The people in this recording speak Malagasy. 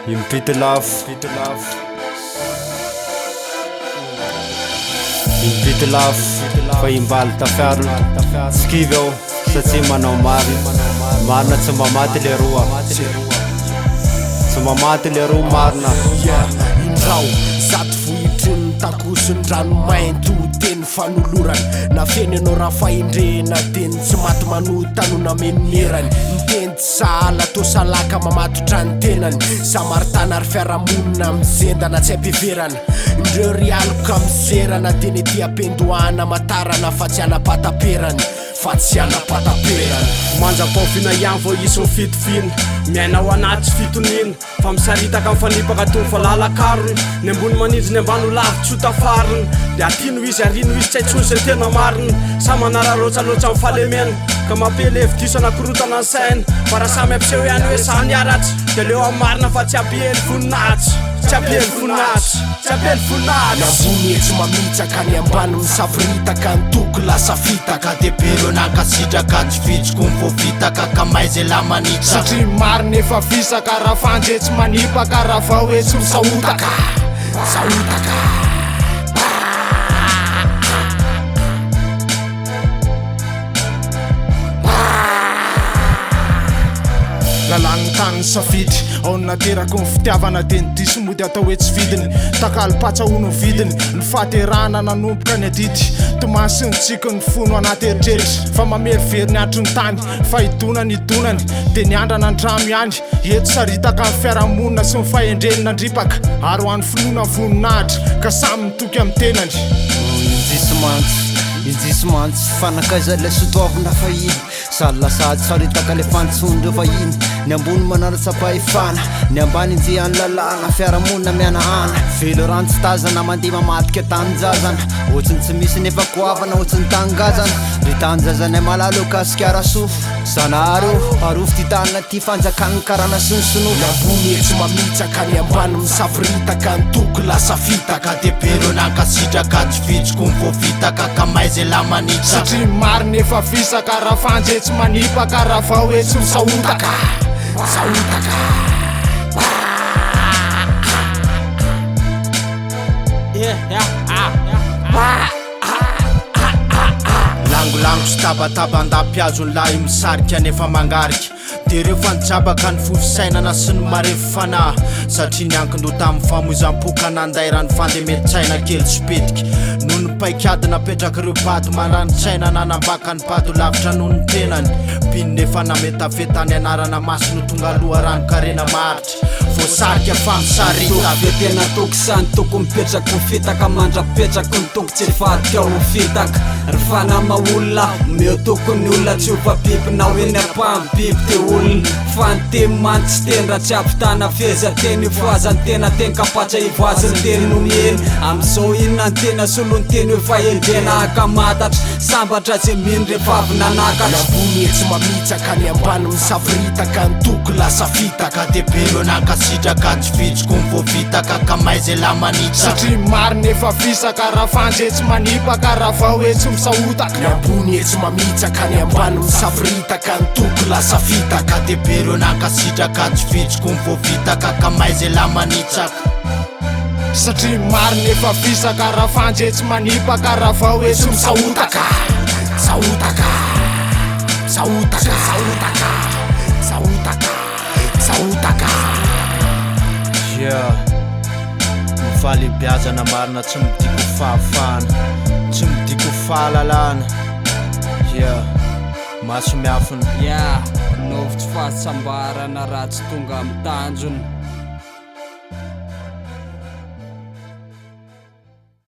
Impito lafo fa imbaly tafiarina skivy aho satria manao marina tsy mamaty le roa tsy mamaty le roa marina. Indrao zato vohitriny takosiny ranomainto teny fanolorany na feny anao raha fahendrena teny tsy maty manotanona menomerany miteny tsy sahala to salaka mamatotra ny tenany samaritana ary fiarahamonina mizendana tsy ampiverana indreo ry aloka mizerana teny ety ampendohana matarana fa tsy anapataperany fa tsy anapataperany manjam-paofina ihany vao isy mifitofina miaina ao anaty tsy fitonina fa misaritaka mifanipaka tony fa lalakarony ny ambony manindry ny ambany ho lavitsy ho tafariny de atino izy arino izy tsy haitsony zay tena mariny sa manaralotsalotra amin'ny fahalemena ka mampely hevi-diso anakorotana ny saina fa raha samy ampiseho ihany hoe samy aratsy de leo amin'ny marina fa tsy ampihely voninahitsy tsy ampihely voninahitsy tsy ampihely voninahitsy ambony etsy mamitsaka ny ambany misafiritaka ny toky lasa fitaka de belo nankasitraka tsy vitsiko mivovitaka ka may zay la manitra satria marina efa fisaka raha fanjetsy manipaka raha vao etsy misahotaka lalagny tany safitry ao naterako ny fitiavana de ny diso mody atao hoe tsy vidiny takalopatsa ono vidiny ny fahaterana nanomboka ny adity tomasiny tsika ny fono anaty eritreritry fa mamely very ny andro ny tany fa idonany idonany de ny andrana andramo ihany eto saritaka ny fiarahamonina sy ny fahendreny nandripaka ary ho an'ny finoana voninahitra ka samy mitoky amin'ny tenany injisy mantsy fanakaiza le sotoavina fahiny salasady saritaka le fantsondreo fahiny ny ambony manaratsapahefana ny ambany injehan'ny lalàna fiarahamonina mianahana velo rano tsy tazana mandeha mamatika tanjazana ohatsiny tsy misy nefa koavana ohatsiny tangazana ry tanjazana malalo kasikaraso zanaharo arofo ty tanina ty fanjakagny karana sonosonola ambony etsy mamitsaka ny ambany misafiritaka ny toky lasa fitaka de belo nankasitraka tsy vitsiko mivovitaka ka may zay la manitra satria marina efa fisaka raha fanjetsy manipaka raha vao etsy misahotaka langolango sy tabataba andam-piazony lahy misarika nefa mangarika de reo fa nijabaka ny fofisainana sy ny marefo fanahy satria niankindo tamin'ny famoizam-poka nandairany fandemety-tsaina kely sy petiky noho ny paikady napetraka ireo pato marani-tsaina nanambaka ny pato lavitra noho ny tenany piny nefa nametafetany anarana masino tonga aloha rano karena maritra voasarika famisarita tena toky sany toko mipetraka mifitaka mandrapetraka ny toky tsy fatika ho fitaka ry fanamaolona meo tokony olona tsy hofa biby na hoe ny ampamby biby te olona fa ny teny manty tsy teny raha tsy ampitana feza teny ivoazany tena teny kapatra ivoazany teny no mieny am'izao inona ny tena solony teny hoe fahendrena akamatatra sambatra tsy mino rehefa avy nanakatra ambony etsy mamitsaka ny ambany misafiritaka ny toky lasa fitaka de belo nankasitraka tsy vitsiko mivovitaka ka may zay la manitra satria marina efa fisaka raha fanjetsy manipaka raha vao etsy misahotaka ny ambony etsy mamitsaka ny ambany misafiritaka ny toky lasa fitaka de belo nankasitraka tsy vitsiko mivovitaka ka may zay la manitra satria marina efa fisaka raha fanjetsy manipaka raha vao etsy misahotaka mifaly biazana marina tsy midiko fahafana tsy midiko fahalalana maso miafina novitsy fahasambarana raha tsy tonga amin'ny tanjony